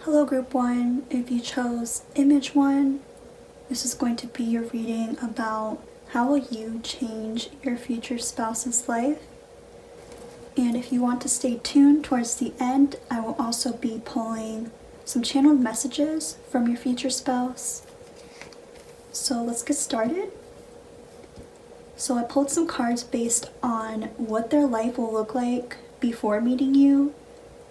Hello Group 1, if you chose Image 1, this is going to be your reading about how will you change your future spouse's life. And if you want to stay tuned towards the end, I will also be pulling some channeled messages from your future spouse. So let's get started. So I pulled some cards based on what their life will look like before meeting you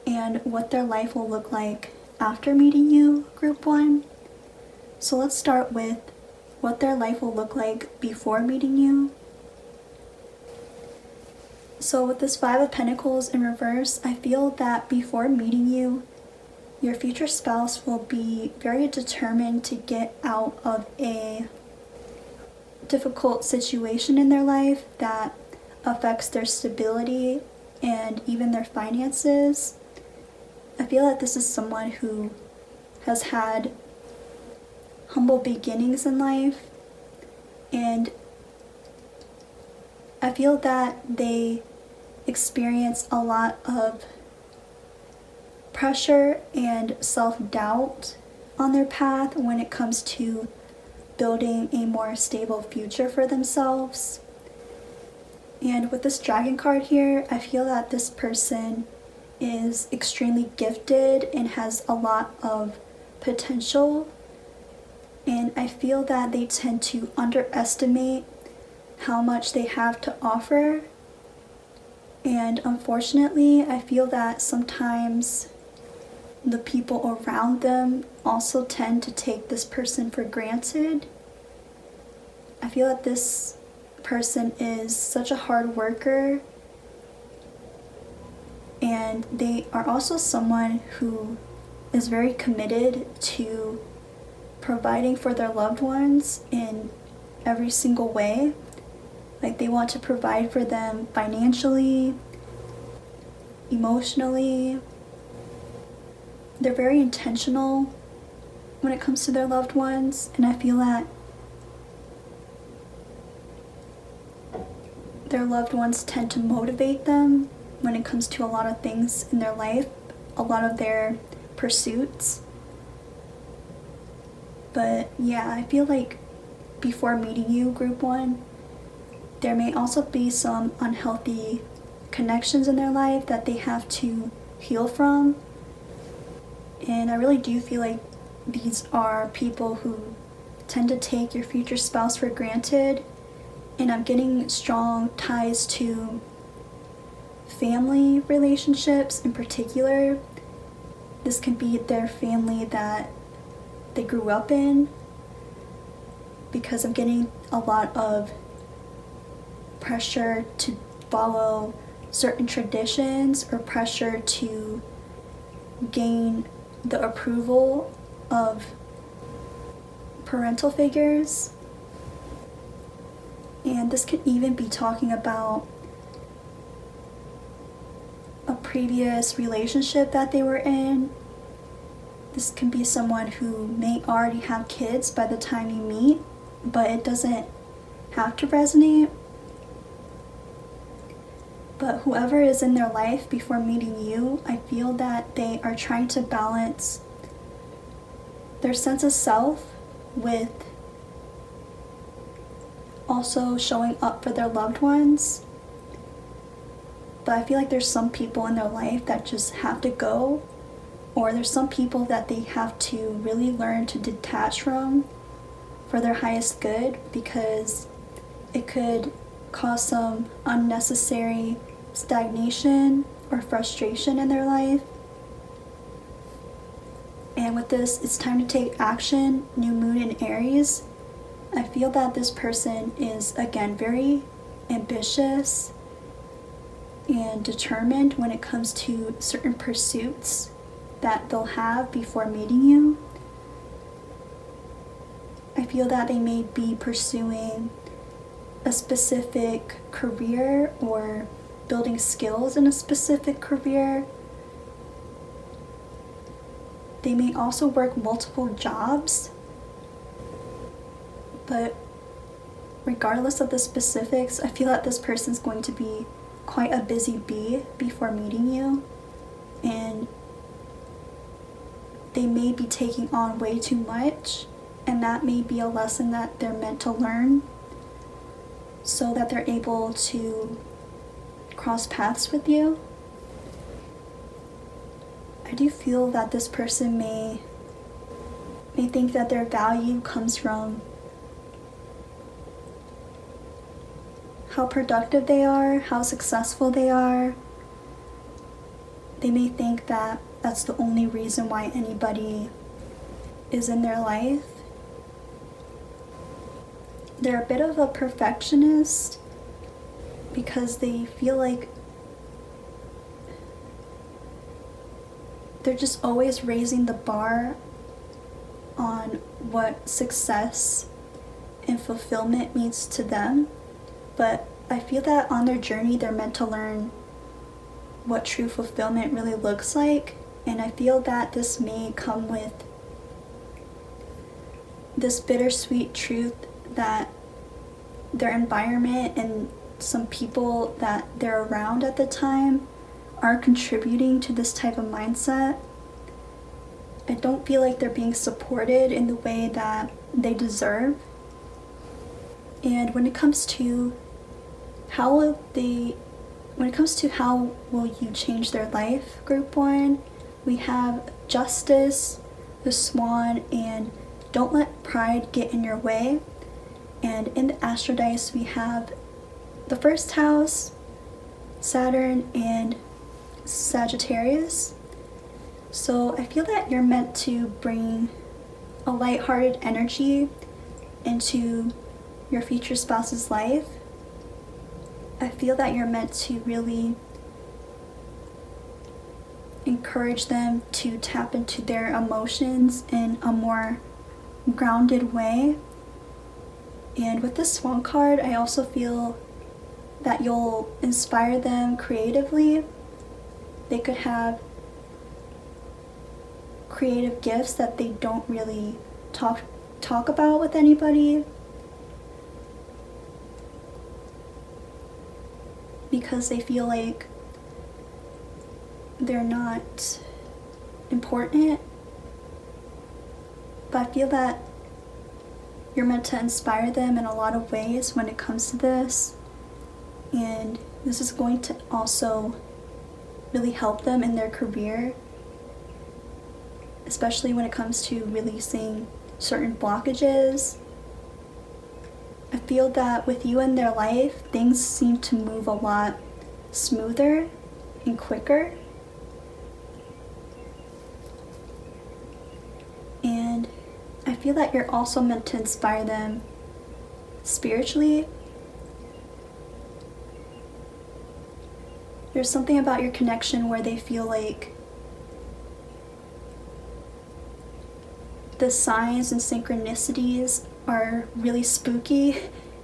and what their life will look like after meeting you, Group 1. So let's start with what their life will look like before meeting you. So with this Five of Pentacles in reverse, I feel that before meeting you, your future spouse will be very determined to get out of a difficult situation in their life that affects their stability and even their finances. I feel that this is someone who has had humble beginnings in life, and I feel that they experience a lot of pressure and self-doubt on their path when it comes to building a more stable future for themselves. And with this Dragon card here, I feel that this person is extremely gifted and has a lot of potential, and I feel that they tend to underestimate how much they have to offer. And unfortunately, I feel that sometimes the people around them also tend to take this person for granted. I feel that this person is such a hard worker, and they are also someone who is very committed to providing for their loved ones in every single way. Like, they want to provide for them financially, emotionally. They're very intentional when it comes to their loved ones, and I feel that their loved ones tend to motivate them when it comes to a lot of things in their life, a lot of their pursuits. But yeah, I feel like before meeting you, Group 1, there may also be some unhealthy connections in their life that they have to heal from. And I really do feel like these are people who tend to take your future spouse for granted. And I'm getting strong ties to family relationships in particular. This can be their family that they grew up in, because I'm getting a lot of pressure to follow certain traditions or pressure to gain the approval of parental figures. And this could even be talking about a previous relationship that they were in. This can be someone who may already have kids by the time you meet, but it doesn't have to resonate. But whoever is in their life before meeting you, I feel that they are trying to balance their sense of self with also showing up for their loved ones. But I feel like there's some people in their life that just have to go, or there's some people that they have to really learn to detach from for their highest good, because it could cause some unnecessary stagnation or frustration in their life. And with this, it's time to take action. New moon in Aries. I feel that this person is, again, very ambitious and determined when it comes to certain pursuits that they'll have before meeting you. I feel that they may be pursuing a specific career or building skills in a specific career. They may also work multiple jobs. But regardless of the specifics, I feel that this person's going to be quite a busy bee before meeting you. And they may be taking on way too much, and that may be a lesson that they're meant to learn so that they're able to cross paths with you. I do feel that this person may think that their value comes from how productive they are, how successful they are. They may think that that's the only reason why anybody is in their life. They're a bit of a perfectionist because they feel like they're just always raising the bar on what success and fulfillment means to them. But I feel that on their journey, they're meant to learn what true fulfillment really looks like. And I feel that this may come with this bittersweet truth that their environment and some people that they're around at the time are contributing to this type of mindset. I don't feel like they're being supported in the way that they deserve. And when it comes to how will you change their life, group 1, we have justice, the swan, and don't let pride get in your way. And in the astro dice, we have the first house, Saturn, and Sagittarius. So I feel that you're meant to bring a lighthearted energy into your future spouse's life. I feel that you're meant to really encourage them to tap into their emotions in a more grounded way. And with the Swan card, I also feel that you'll inspire them creatively. They could have creative gifts that they don't really talk about with anybody, because they feel like they're not important. But I feel that you're meant to inspire them in a lot of ways when it comes to this. And this is going to also really help them in their career, especially when it comes to releasing certain blockages. I feel that with you in their life, things seem to move a lot smoother and quicker. And I feel that you're also meant to inspire them spiritually. There's something about your connection where they feel like the signs and synchronicities are really spooky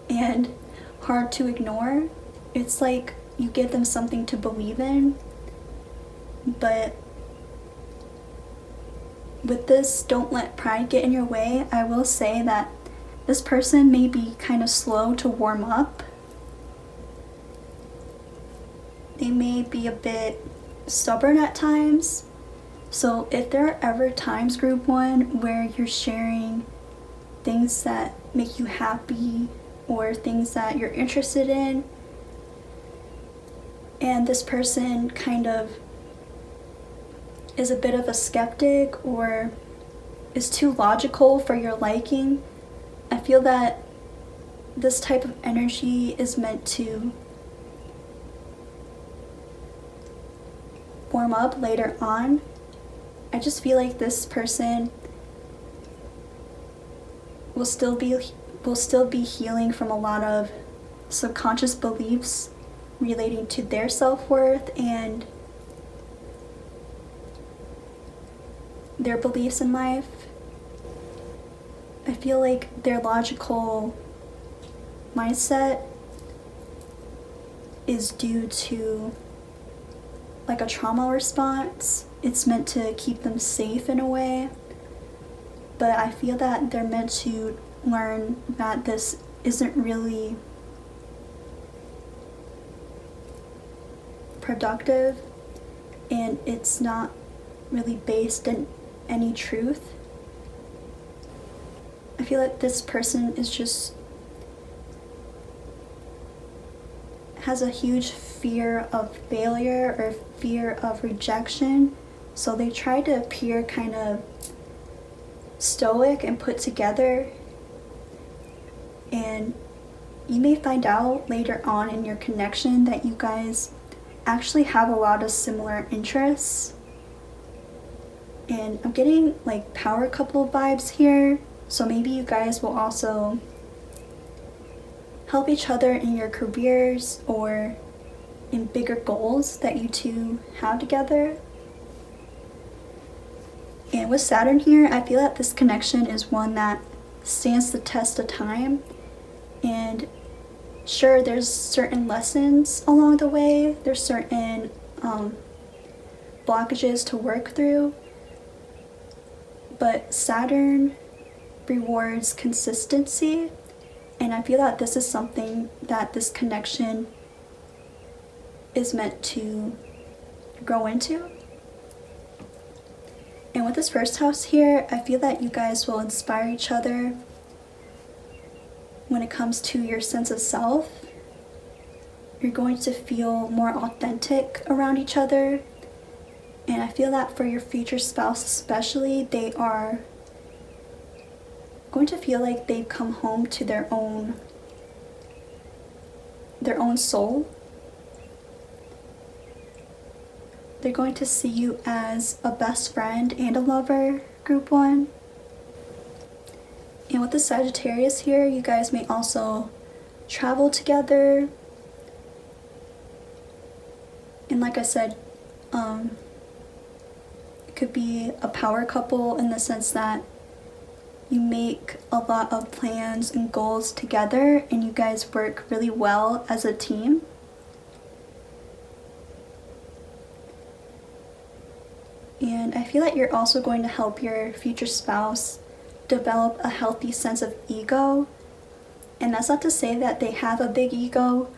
and hard to ignore. It's like you give them something to believe in. But with this, don't let pride get in your way. I will say that this person may be kind of slow to warm up. They may be a bit stubborn at times. So if there are ever times, group 1, where you're sharing things that make you happy or things that you're interested in, and this person kind of is a bit of a skeptic or is too logical for your liking, I feel that this type of energy is meant to warm up later on. I just feel like this person will still be healing from a lot of subconscious beliefs relating to their self-worth and their beliefs in life. I feel like their logical mindset is due to like a trauma response. It's meant to keep them safe in a way. But I feel that they're meant to learn that this isn't really productive and it's not really based in any truth. I feel like this person is just has a huge fear of failure or fear of rejection, so they try to appear kind of stoic and put together, and you may find out later on in your connection that you guys actually have a lot of similar interests. And I'm getting like power couple vibes here, so maybe you guys will also help each other in your careers or in bigger goals that you two have together. And with Saturn here, I feel that this connection is one that stands the test of time. And sure, there's certain lessons along the way, there's certain blockages to work through, but Saturn rewards consistency. And I feel that this is something that this connection is meant to grow into. And with this first house here, I feel that you guys will inspire each other when it comes to your sense of self. You're going to feel more authentic around each other. And I feel that for your future spouse especially, they are going to feel like they've come home to their own soul. They're going to see you as a best friend and a lover, group one. And with the Sagittarius here, you guys may also travel together. And like I said, it could be a power couple in the sense that you make a lot of plans and goals together and you guys work really well as a team. And I feel that you're also going to help your future spouse develop a healthy sense of ego. And that's not to say that they have a big ego,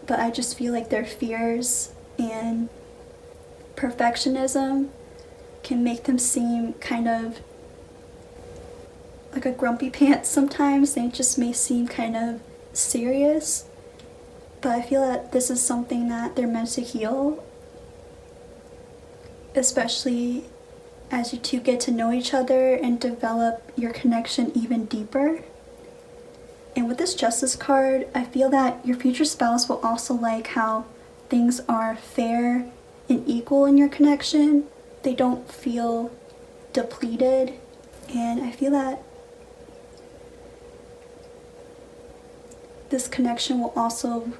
but I just feel like their fears and perfectionism can make them seem kind of like a grumpy pants sometimes. They just may seem kind of serious, but I feel that this is something that they're meant to heal, especially as you two get to know each other and develop your connection even deeper. And with this Justice card, I feel that your future spouse will also like how things are fair and equal in your connection. They don't feel depleted, and I feel that this connection will also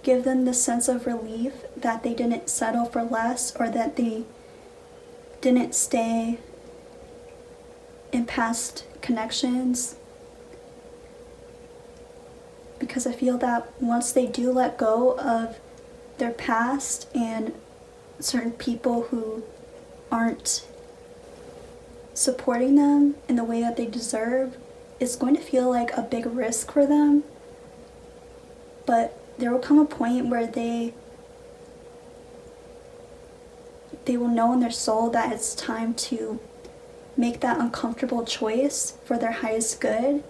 give them the sense of relief that they didn't settle for less, or that they didn't stay in past connections. Because I feel that once they do let go of their past and certain people who aren't supporting them in the way that they deserve, it's going to feel like a big risk for them. But there will come a point where they will know in their soul that it's time to make that uncomfortable choice for their highest good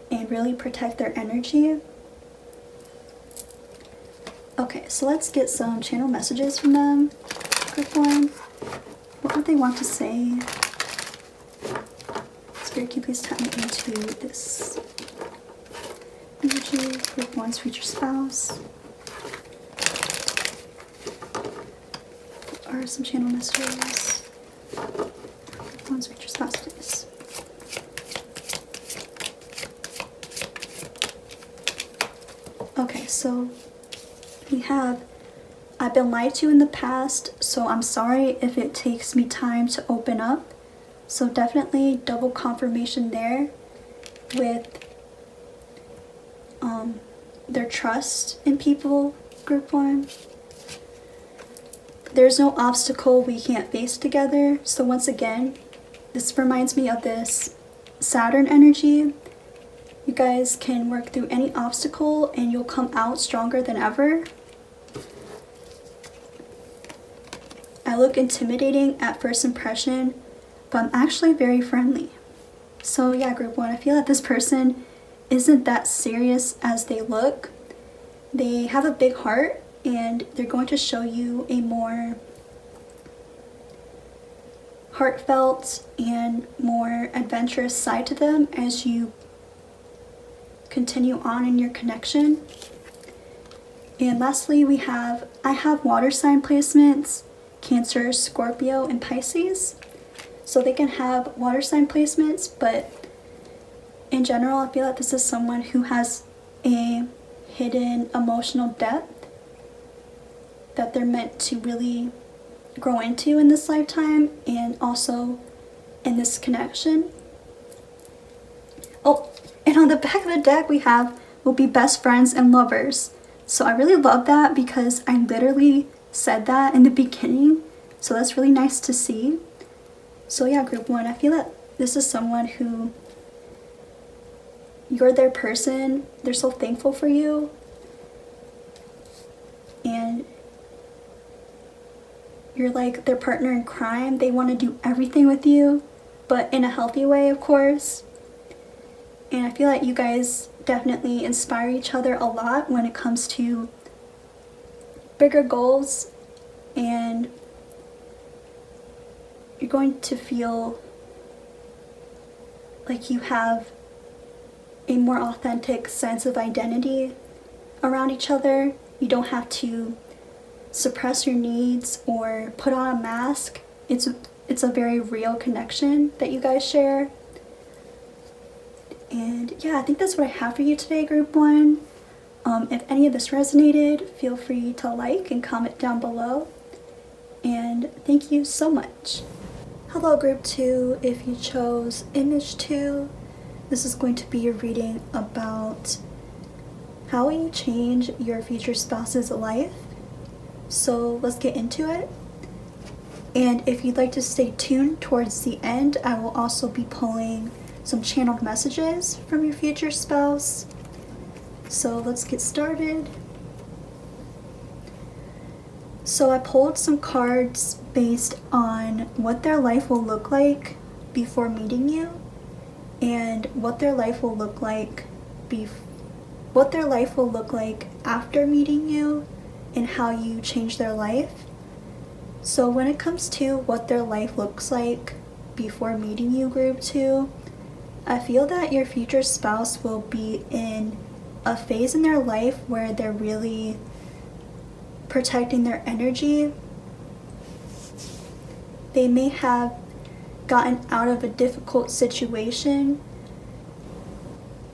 and really protect their energy. Okay, so let's get some channel messages from them. Group one, what would they want to say? Spirit, can you please tap me into this energy? Group one's future spouse. What are some channel messages? Group one's future spouse, please. Okay, so we have, I've been lied to in the past, so I'm sorry if it takes me time to open up. So definitely double confirmation there with their trust in people, group one. There's no obstacle we can't face together. So once again, this reminds me of this Saturn energy. You guys can work through any obstacle and you'll come out stronger than ever. I look intimidating at first impression, but I'm actually very friendly. So yeah, group 1, I feel that this person isn't that serious as they look. They have a big heart, and they're going to show you a more heartfelt and more adventurous side to them as you continue on in your connection. And lastly, I have water sign placements, Cancer, Scorpio, and Pisces. So they can have water sign placements, but in general, I feel that this is someone who has a hidden emotional depth that they're meant to really grow into in this lifetime and also in this connection. Oh, and on the back of the deck we have will be best friends and lovers. So I really love that because I literally said that in the beginning. So that's really nice to see. So yeah, group 1, I feel that this is someone who, you're their person. They're so thankful for you. And you're like their partner in crime. They want to do everything with you, but in a healthy way, of course. And I feel like you guys definitely inspire each other a lot when it comes to bigger goals, and you're going to feel like you have a more authentic sense of identity around each other. You don't have to suppress your needs or put on a mask. It's a very real connection that you guys share. And yeah, I think that's what I have for you today, group 1. If any of this resonated, feel free to like and comment down below. And thank you so much. Hello, group 2. If you chose image 2, this is going to be a reading about how you change your future spouse's life. So let's get into it. And if you'd like to stay tuned towards the end, I will also be pulling some channeled messages from your future spouse. So let's get started. So I pulled some cards based on what their life will look like before meeting you, and what their life will look like after meeting you, and how you change their life. So when it comes to what their life looks like before meeting you, group 2, I feel that your future spouse will be in a phase in their life where they're really protecting their energy. They may have gotten out of a difficult situation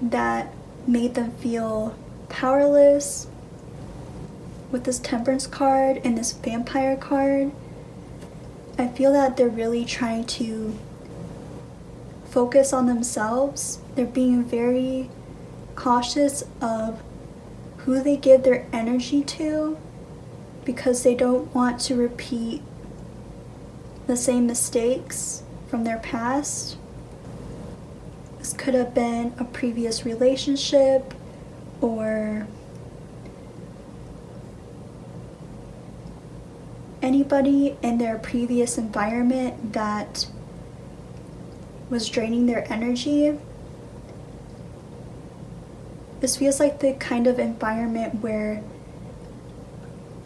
that made them feel powerless. With this Temperance card and this Vampire card, I feel that they're really trying to focus on themselves. They're being very cautious of who they give their energy to, because they don't want to repeat the same mistakes from their past. This could have been a previous relationship, or anybody in their previous environment that was draining their energy. This feels like the kind of environment where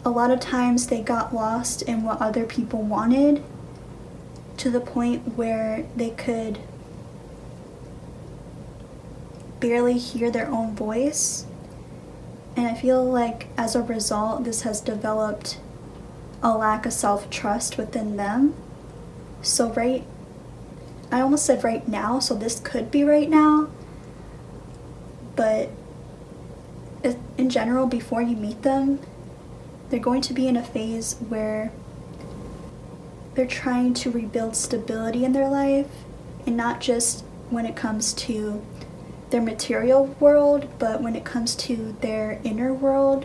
a lot of times they got lost in what other people wanted, to the point where they could barely hear their own voice. And I feel like as a result, this has developed a lack of self-trust within them. So I almost said right now, so this could be right now, but in general, before you meet them, they're going to be in a phase where they're trying to rebuild stability in their life, and not just when it comes to their material world, but when it comes to their inner world.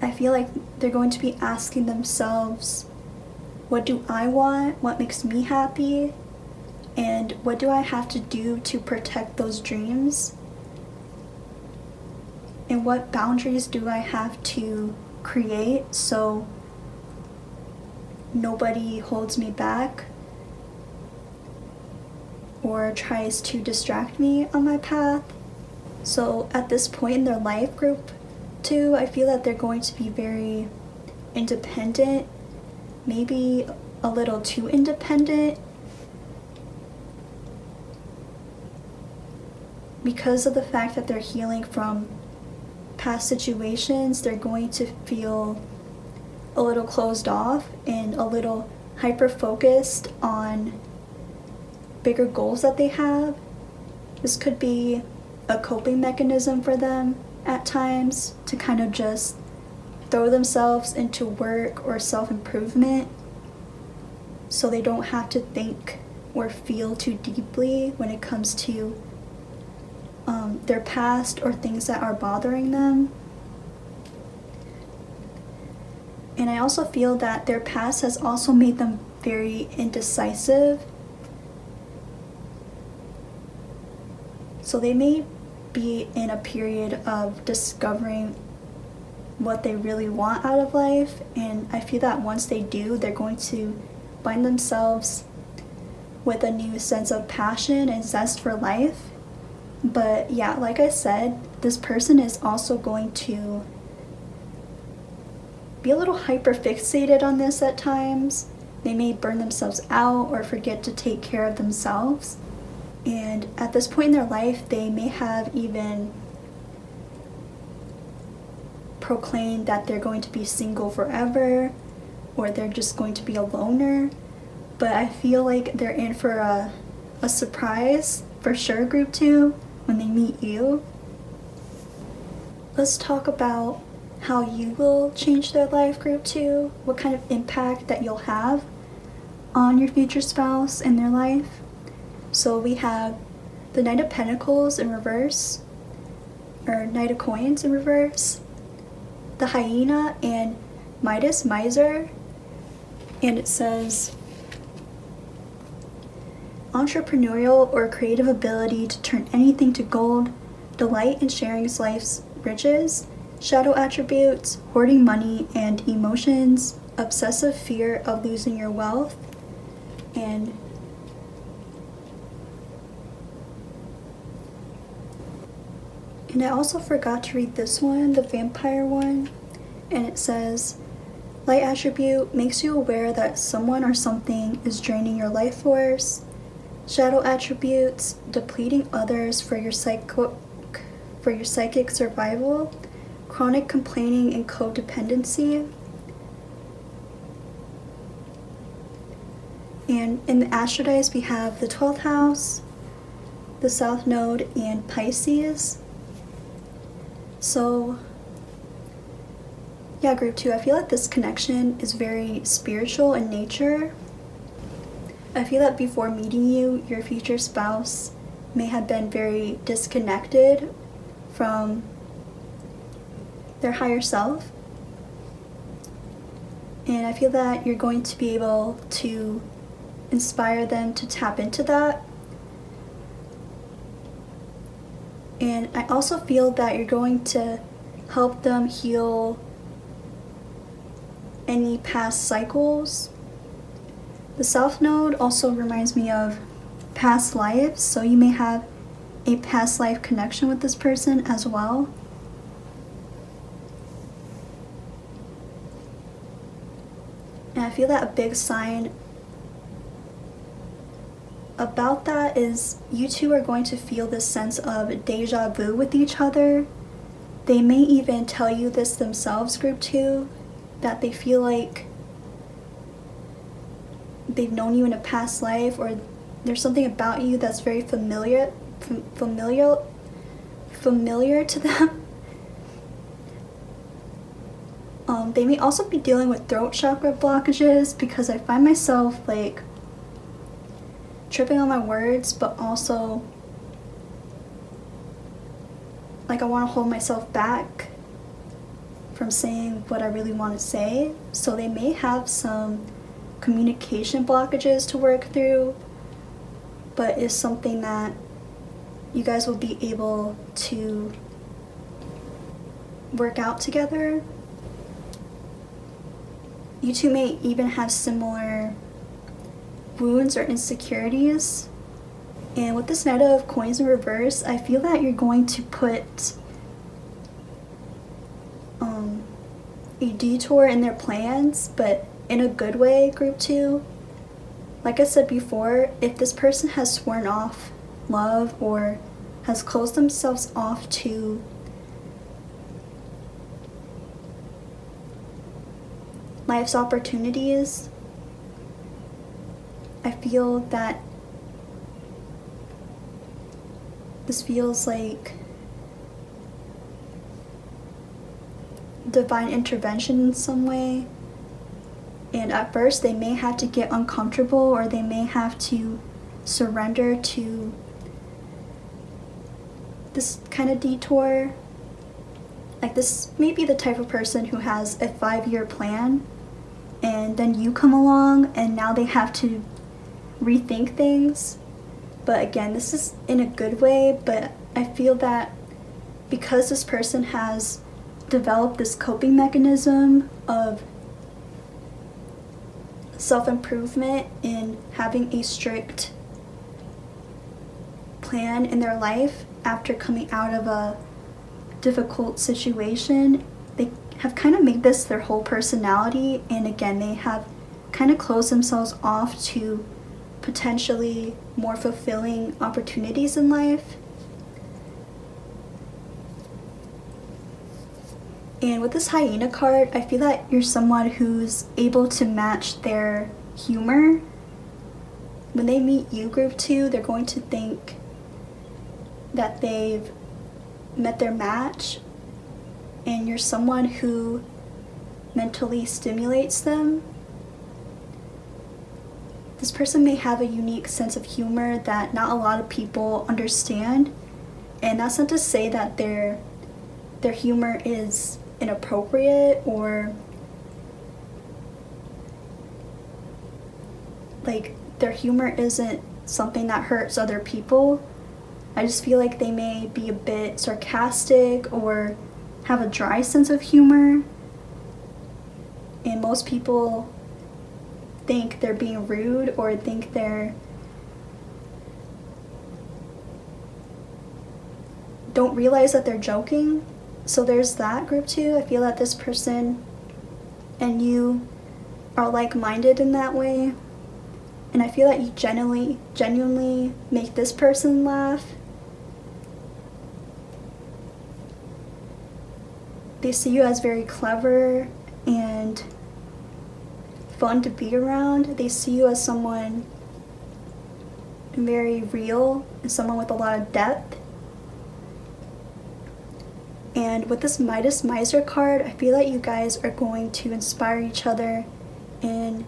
I feel like they're going to be asking themselves, what do I want? What makes me happy? And what do I have to do to protect those dreams? And what boundaries do I have to create so nobody holds me back or tries to distract me on my path. So at this point in their life, group 2, I feel that they're going to be very independent, maybe a little too independent, because of the fact that they're healing from past situations. They're going to feel a little closed off and a little hyper focused on bigger goals that they have. This could be a coping mechanism for them at times, to kind of just throw themselves into work or self-improvement so they don't have to think or feel too deeply when it comes to their past or things that are bothering them. And I also feel that their past has also made them very indecisive. So they may be in a period of discovering what they really want out of life, and I feel that once they do, they're going to find themselves with a new sense of passion and zest for life. But yeah, like I said, this person is also going to be a little hyper fixated on this at times. They may burn themselves out or forget to take care of themselves. And at this point in their life, they may have even proclaimed that they're going to be single forever, or they're just going to be a loner. But I feel like they're in for a surprise, for sure, group 2, when they meet you. Let's talk about how you will change their life, group 2, what kind of impact that you'll have on your future spouse in their life. So we have the Knight of Pentacles in reverse, or Knight of Coins in reverse, the Hyena and Midas Miser, and it says entrepreneurial or creative ability to turn anything to gold, delight in sharing life's riches, shadow attributes, hoarding money and emotions, obsessive fear of losing your wealth, and I also forgot to read this one, the vampire one, and it says, light attribute makes you aware that someone or something is draining your life force. Shadow attributes, depleting others for your psychic survival, chronic complaining and codependency. And in the astral dice, we have the 12th house, the South Node, and Pisces. So yeah, group 2, I feel like this connection is very spiritual in nature. I feel that before meeting you, your future spouse may have been very disconnected from their higher self. And I feel that you're going to be able to inspire them to tap into that. And I also feel that you're going to help them heal any past cycles. The South Node also reminds me of past lives, so you may have a past life connection with this person as well. And I feel that a big sign about that is you two are going to feel this sense of deja vu with each other. They may even tell you this themselves, group 2, that they feel like they've known you in a past life, or there's something about you that's very familiar to them. They may also be dealing with throat chakra blockages, because I find myself like tripping on my words, but also like I want to hold myself back from saying what I really want to say. So they may have some communication blockages to work through, but it's something that you guys will be able to work out together. you two may even have similar wounds or insecurities. And with this Knight of Coins in reverse, I feel that you're going to put a detour in their plans, but in a good way, group 2. Like I said before, if this person has sworn off love or has closed themselves off to life's opportunities, I feel that this feels like divine intervention in some way. And at first they may have to get uncomfortable, or they may have to surrender to this kind of detour. Like, this may be the type of person who has a 5-year plan, and then you come along and now they have to rethink things. But again, this is in a good way, but I feel that because this person has developed this coping mechanism of self-improvement in having a strict plan in their life after coming out of a difficult situation, they have kind of made this their whole personality. And again, they have kind of closed themselves off to potentially more fulfilling opportunities in life. And with this hyena card, I feel that you're someone who's able to match their humor. When they meet you, group 2, they're going to think that they've met their match, and you're someone who mentally stimulates them. This person may have a unique sense of humor that not a lot of people understand, and that's not to say that their humor is inappropriate or like their humor isn't something that hurts other people. I just feel like they may be a bit sarcastic or have a dry sense of humor, and most people think they're being rude or think don't realize that they're joking. So there's that, group 2. I feel that this person and you are like-minded in that way, and I feel that you genuinely make this person laugh. They see you as very clever and fun to be around. They see you as someone very real and someone with a lot of depth. And with this Midas Miser card, I feel that you guys are going to inspire each other in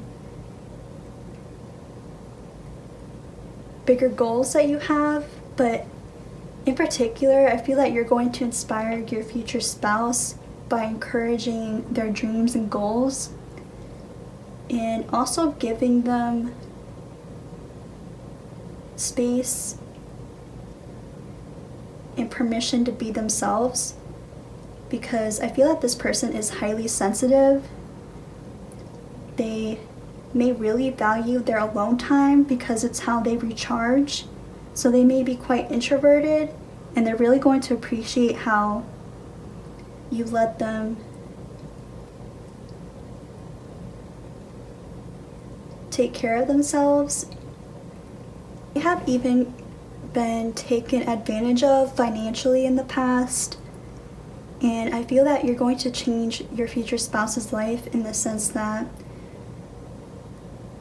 bigger goals that you have, but in particular, I feel that you're going to inspire your future spouse by encouraging their dreams and goals, and also giving them space and permission to be themselves. Because I feel that this person is highly sensitive. They may really value their alone time because it's how they recharge. So they may be quite introverted, and they're really going to appreciate how you let them take care of themselves. They have even been taken advantage of financially in the past. And I feel that you're going to change your future spouse's life in the sense that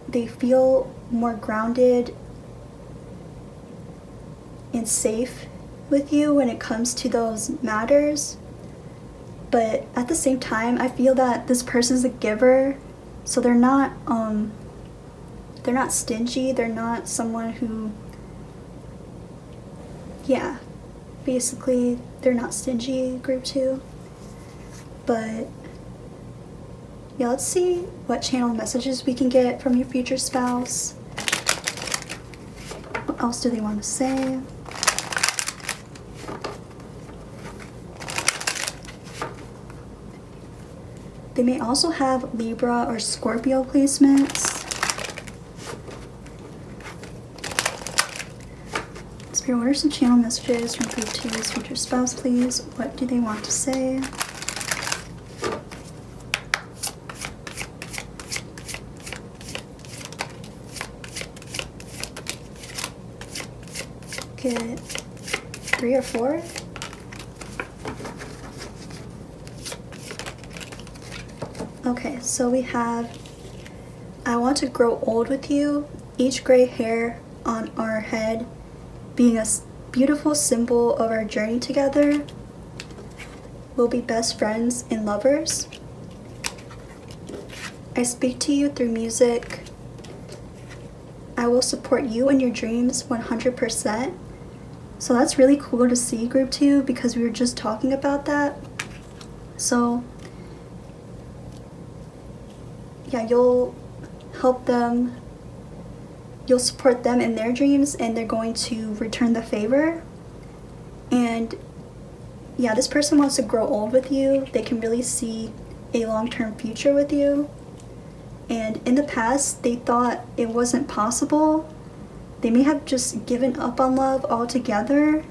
they feel more grounded and safe with you when it comes to those matters. But at the same time, I feel that this person's a giver, so they're not stingy. They're not someone who, basically, they're not stingy, group 2. But yeah, let's see what channel messages we can get from your future spouse. What else do they want to say? They may also have Libra or Scorpio placements. Spirit, what are some channel messages from group 2's future spouse, please? What do they want to say? Get 3 or 4. Okay, so we have, I want to grow old with you, each gray hair on our head being a beautiful symbol of our journey together. We'll be best friends and lovers. I speak to you through music. I will support you in your dreams 100%. So that's really cool to see, group 2, because we were just talking about that. So yeah, you'll help them, you'll support them in their dreams, and they're going to return the favor. And yeah, this person wants to grow old with you. They can really see a long-term future with you. And in the past, they thought it wasn't possible. They may have just given up on love altogether.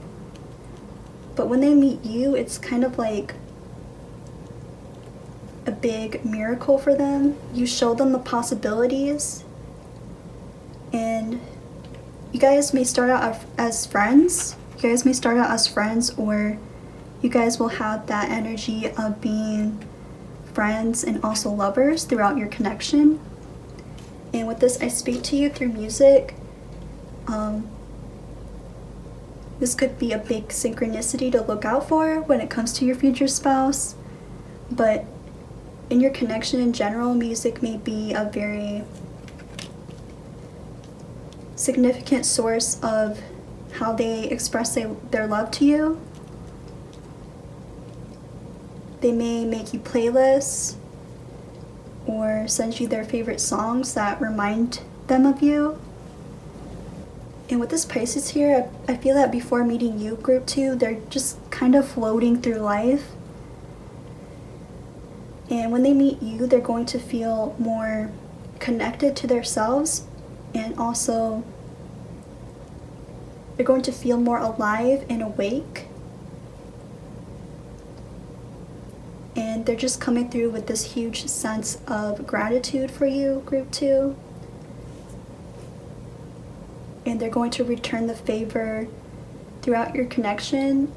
But when they meet you, it's kind of like a big miracle for them. You show them the possibilities, and you guys may start out as friends. You guys may start out as friends, or you guys will have that energy of being friends and also lovers throughout your connection. And with this, I speak to you through music. This could be a big synchronicity to look out for when it comes to your future spouse, but in your connection in general, music may be a very significant source of how they express their love to you. They may make you playlists or send you their favorite songs that remind them of you. And with this Pisces here, I feel that before meeting you, group 2, they're just kind of floating through life. And when they meet you, they're going to feel more connected to themselves, and also they're going to feel more alive and awake. And they're just coming through with this huge sense of gratitude for you, group 2. And they're going to return the favor throughout your connection.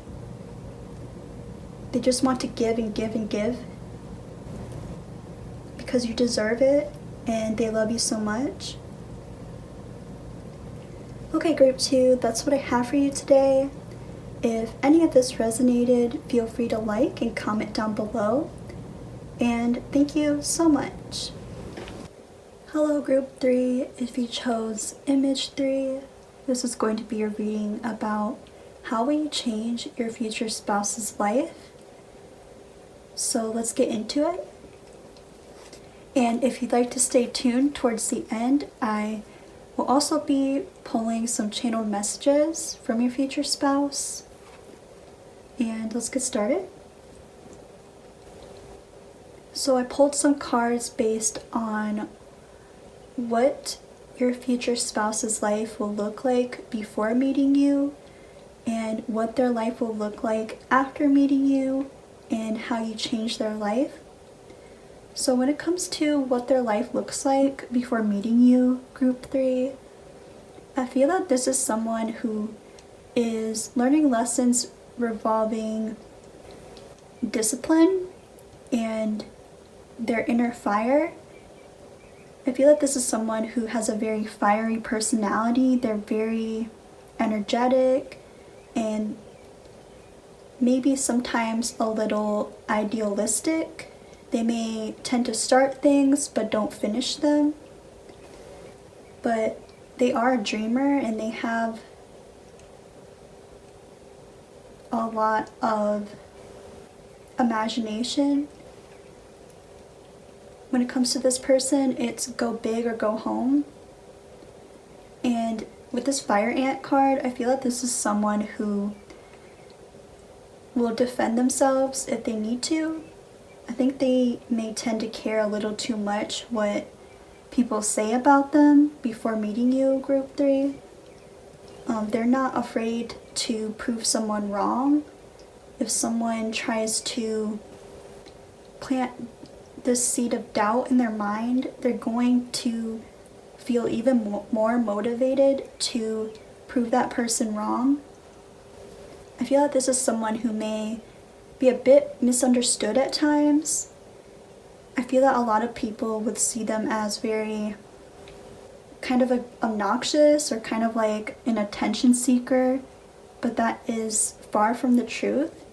They just want to give and give and give because you deserve it and they love you so much. Okay, group 2, that's what I have for you today. If any of this resonated, feel free to like and comment down below. And thank you so much. Hello, group 3. If you chose image 3, this is going to be a reading about how will you change your future spouse's life. So let's get into it. And if you'd like to stay tuned towards the end, I will also be pulling some channeled messages from your future spouse. And let's get started. So I pulled some cards based on what your future spouse's life will look like before meeting you, and what their life will look like after meeting you, and how you change their life. So when it comes to what their life looks like before meeting you, group 3, I feel that this is someone who is learning lessons revolving discipline and their inner fire. I feel that this is someone who has a very fiery personality. They're very energetic and maybe sometimes a little idealistic. They may tend to start things but don't finish them. But they are a dreamer and they have a lot of imagination. When it comes to this person, it's go big or go home. And with this fire ant card, I feel that this is someone who will defend themselves if they need to. I think they may tend to care a little too much what people say about them before meeting you, group 3. They're not afraid to prove someone wrong. If someone tries to plant this seed of doubt in their mind, they're going to feel even more motivated to prove that person wrong. I feel that this is someone who may be a bit misunderstood at times. I feel that a lot of people would see them as very kind of obnoxious or kind of like an attention seeker, but that is far from the truth.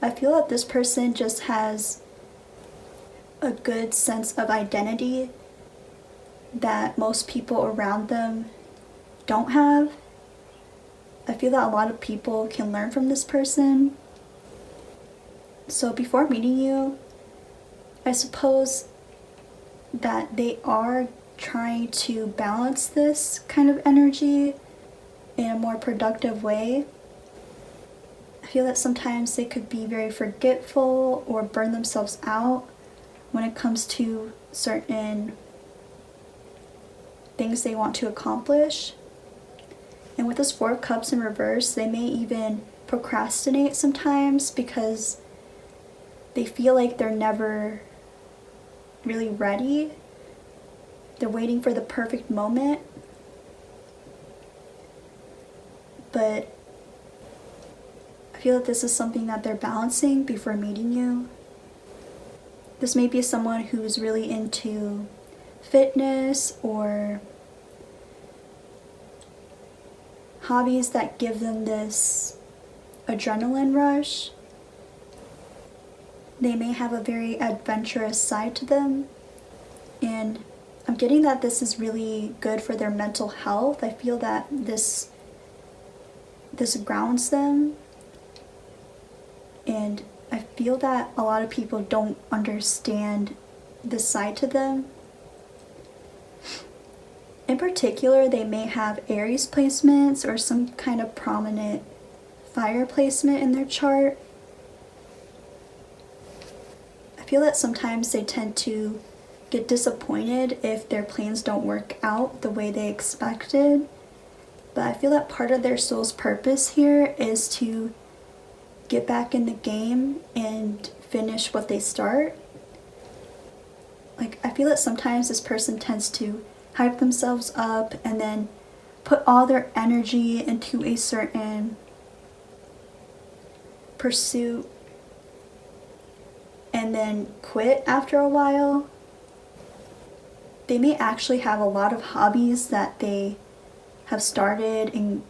I feel that this person just has a good sense of identity that most people around them don't have. I feel that a lot of people can learn from this person. So before meeting you, I suppose that they are trying to balance this kind of energy in a more productive way. I feel that sometimes they could be very forgetful or burn themselves out when it comes to certain things they want to accomplish. And with this 4 of Cups in reverse, they may even procrastinate sometimes because they feel like they're never really ready. They're waiting for the perfect moment. But I feel that this is something that they're balancing before meeting you. This may be someone who's really into fitness or hobbies that give them this adrenaline rush. They may have a very adventurous side to them, and I'm getting that this is really good for their mental health. I feel that this grounds them, and I feel that a lot of people don't understand this side to them. In particular, they may have Aries placements or some kind of prominent fire placement in their chart. I feel that sometimes they tend to get disappointed if their plans don't work out the way they expected. But I feel that part of their soul's purpose here is to get back in the game and finish what they start. Like, I feel that sometimes this person tends to hype themselves up and then put all their energy into a certain pursuit and then quit after a while. They may actually have a lot of hobbies that they have started and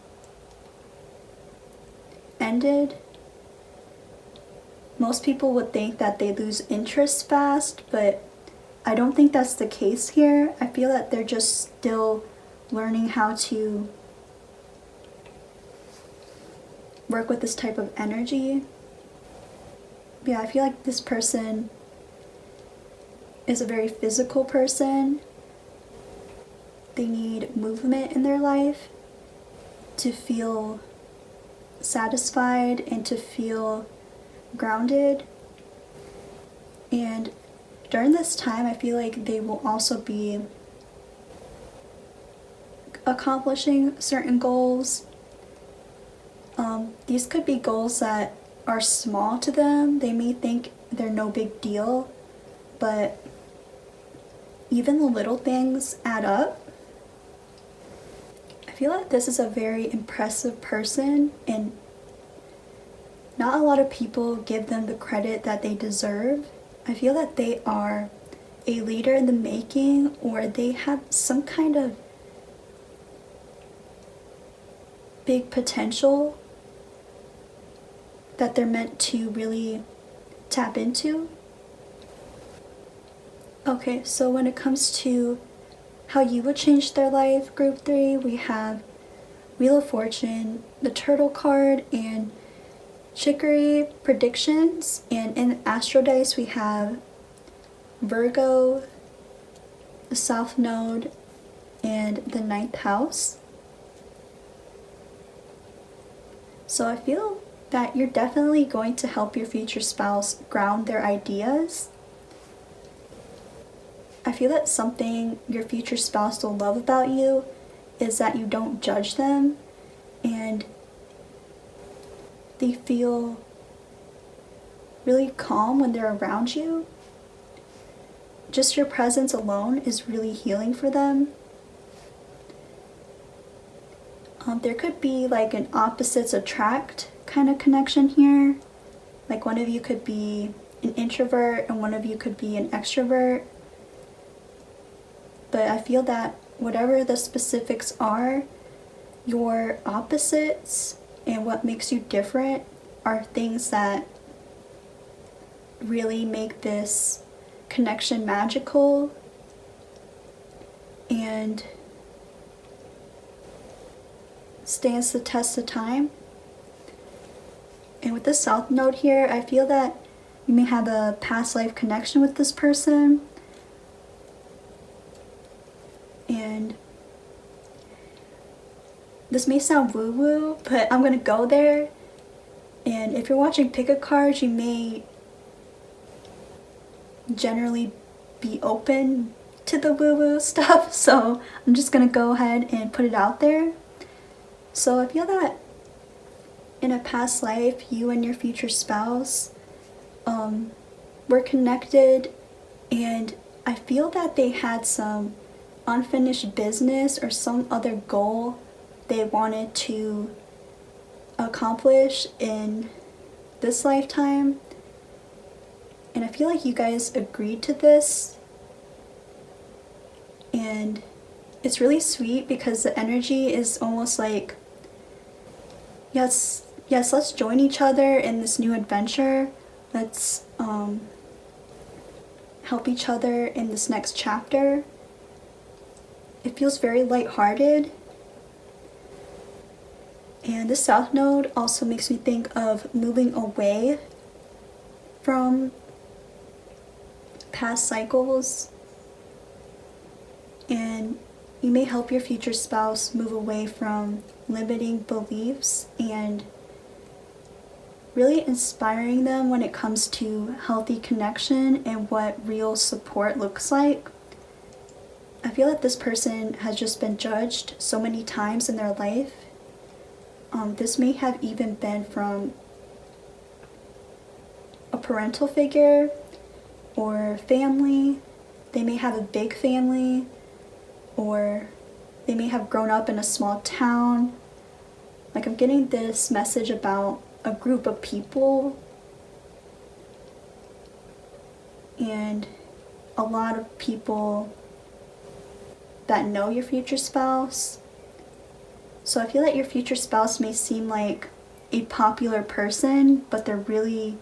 ended. Most people would think that they lose interest fast, but I don't think that's the case here. I feel that they're just still learning how to work with this type of energy. Yeah, I feel like this person is a very physical person. They need movement in their life to feel satisfied and to feel grounded. And during this time, I feel like they will also be accomplishing certain goals. These could be goals that are small to them. They may think they're no big deal, but even the little things add up. I feel like this is a very impressive person, and not a lot of people give them the credit that they deserve. I feel that they are a leader in the making, or they have some kind of big potential that they're meant to really tap into. Okay, so when it comes to how you would change their life, group 3, we have Wheel of Fortune, the Turtle card, and Chicory predictions. And in Astro Dice we have Virgo, the South Node, and the 9th house. So I feel that you're definitely going to help your future spouse ground their ideas. I feel that something your future spouse will love about you is that you don't judge them, and they feel really calm when they're around you. Just your presence alone is really healing for them. There could be like an opposites attract kind of connection here. Like one of you could be an introvert and one of you could be an extrovert. But I feel that whatever the specifics are, your opposites and what makes you different are things that really make this connection magical and stands the test of time. And with the South Node here, I feel that you may have a past life connection with this person. And this may sound woo-woo, but I'm going to go there. And if you're watching pick-a-cards, you may generally be open to the woo-woo stuff. So I'm just going to go ahead and put it out there. So I feel that in a past life, you and your future spouse were connected, and I feel that they had some unfinished business or some other goal they wanted to accomplish in this lifetime. And I feel like you guys agreed to this, and it's really sweet because the energy is almost like, yes, let's join each other in this new adventure. Let's help each other in this next chapter. It feels very lighthearted. And this South Node also makes me think of moving away from past cycles. And you may help your future spouse move away from limiting beliefs and really inspiring them when it comes to healthy connection and what real support looks like. I feel that this person has just been judged so many times in their life. This may have even been from a parental figure or family. They may have a big family, or they may have grown up in a small town. Like, I'm getting this message about a group of people and a lot of people that know your future spouse. So I feel that your future spouse may seem like a popular person, but they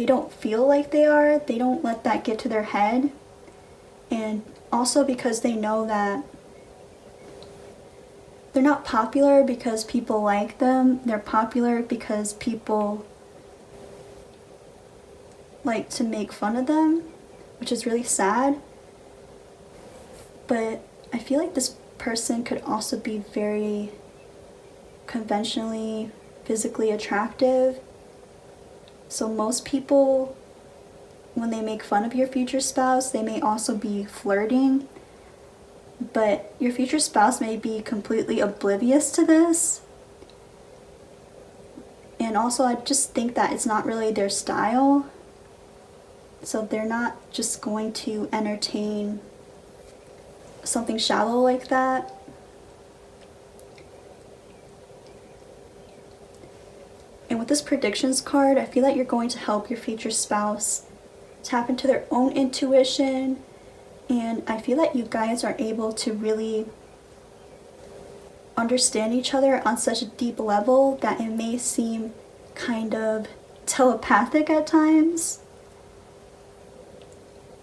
don't feel like they are. They don't let that get to their head. And also because they know that they're not popular because people like them. They're popular because people like to make fun of them, which is really sad. But I feel like this person could also be very conventionally physically attractive. So most people, when they make fun of your future spouse, they may also be flirting. But your future spouse may be completely oblivious to this. And also, I just think that it's not really their style. So they're not just going to entertain something shallow like that. And with this predictions card, I feel that you're going to help your future spouse tap into their own intuition. And I feel that you guys are able to really understand each other on such a deep level that it may seem kind of telepathic at times.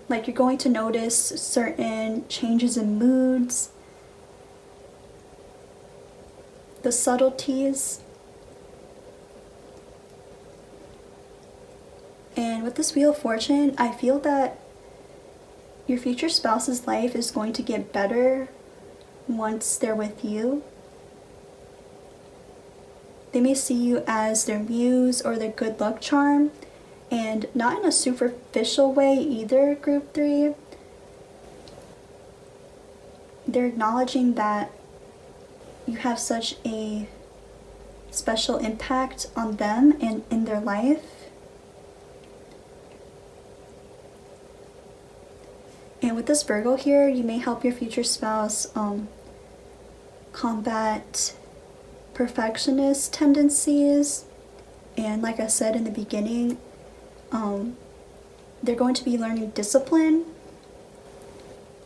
Like, you're going to notice certain changes in moods, the subtleties. And with this Wheel of Fortune, I feel that your future spouse's life is going to get better once they're with you. They may see you as their muse or their good luck charm, and not in a superficial way either, group 3. They're acknowledging that you have such a special impact on them and in their life. And with this Virgo here, you may help your future spouse combat perfectionist tendencies. And like I said in the beginning, they're going to be learning discipline.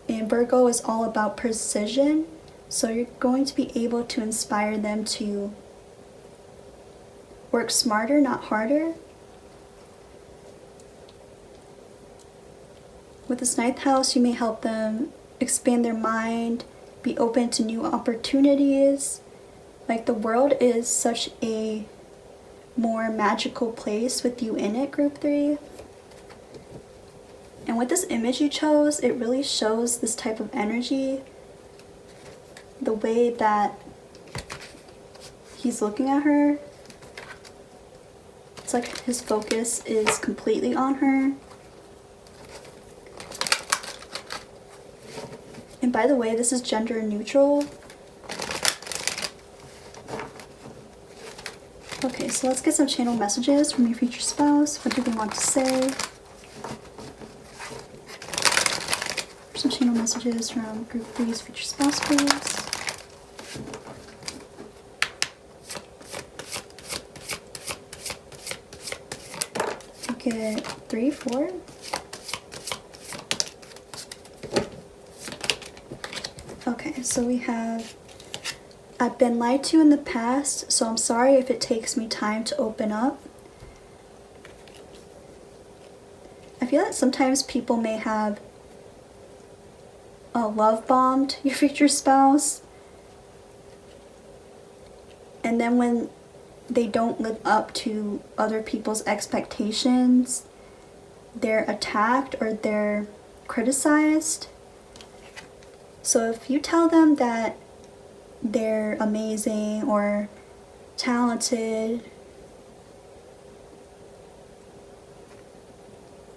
And Virgo is all about precision. So you're going to be able to inspire them to work smarter, not harder. With this 9th house, you may help them expand their mind, be open to new opportunities. Like, the world is such a more magical place with you in it, group 3. And with this image you chose, it really shows this type of energy. The way that he's looking at her. It's like his focus is completely on her. And by the way, this is gender neutral. Okay, so let's get some channel messages from your future spouse. What do they want to say? Some channel messages from group 3's future spouse, please. Get 3, 4. Okay, so we have, I've been lied to in the past, so I'm sorry if it takes me time to open up. I feel that sometimes people may have love bombed your future spouse, and then when they don't live up to other people's expectations, they're attacked or they're criticized. So if you tell them that they're amazing or talented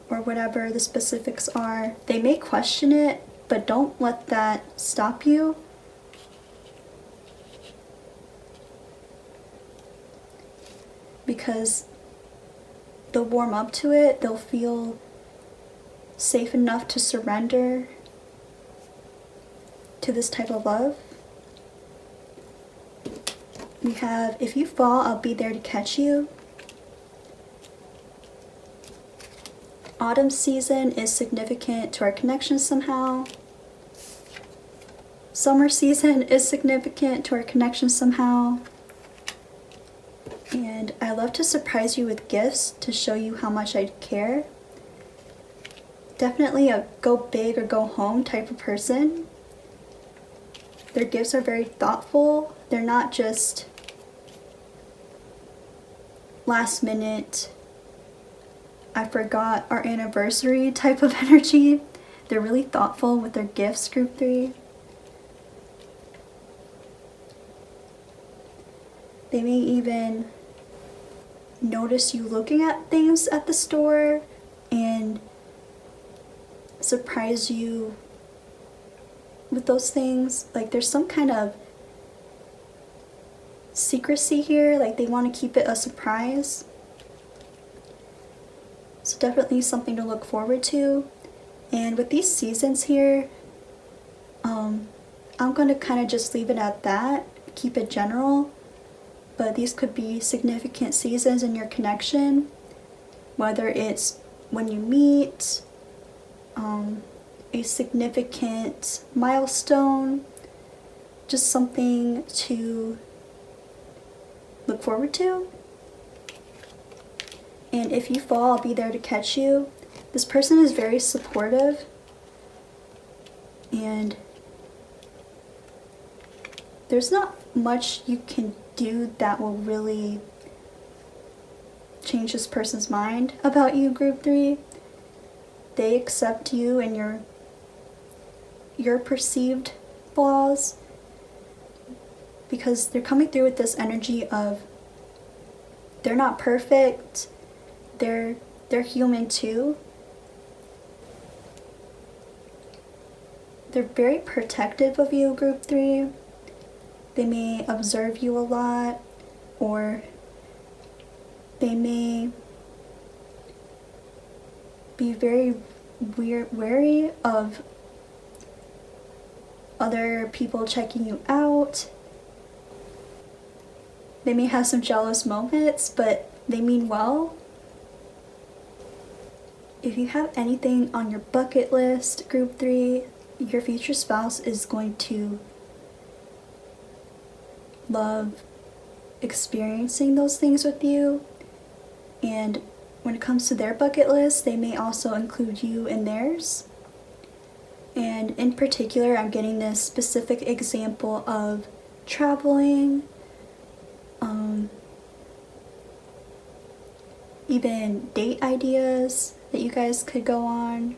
or whatever the specifics are, they may question it, but don't let that stop you. Because they'll warm up to it, they'll feel safe enough to surrender to this type of love. We have, if you fall, I'll be there to catch you. Autumn season is significant to our connection somehow. Summer season is significant to our connection somehow. And I love to surprise you with gifts to show you how much I care. Definitely a go big or go home type of person. Their gifts are very thoughtful. They're not just last minute, I forgot our anniversary type of energy. They're really thoughtful with their gifts, group 3. They may even notice you looking at things at the store and surprise you with those things. Like, there's some kind of secrecy here, like they want to keep it a surprise. So definitely something to look forward to. And with these seasons here, I'm going to kind of just leave it at that, keep it general. But these could be significant seasons in your connection, whether it's when you meet, a significant milestone, just something to look forward to. And if you fall, I'll be there to catch you. This person is very supportive, and there's not much you can do that will really change this person's mind about you, group 3. They accept you and your perceived flaws, because they're coming through with this energy of they're not perfect. They're human too. They're very protective of you, group 3. They may observe you a lot, or they may be very wary of other people checking you out. They may have some jealous moments, but they mean well. If you have anything on your bucket list, group 3, your future spouse is going to love experiencing those things with you. And when it comes to their bucket list, they may also include you in theirs. And in particular, I'm getting this specific example of traveling, even date ideas that you guys could go on.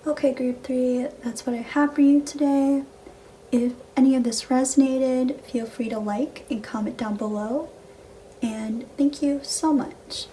Okay, group 3, that's what I have for you today. If any of this resonated, feel free to like and comment down below. And thank you so much.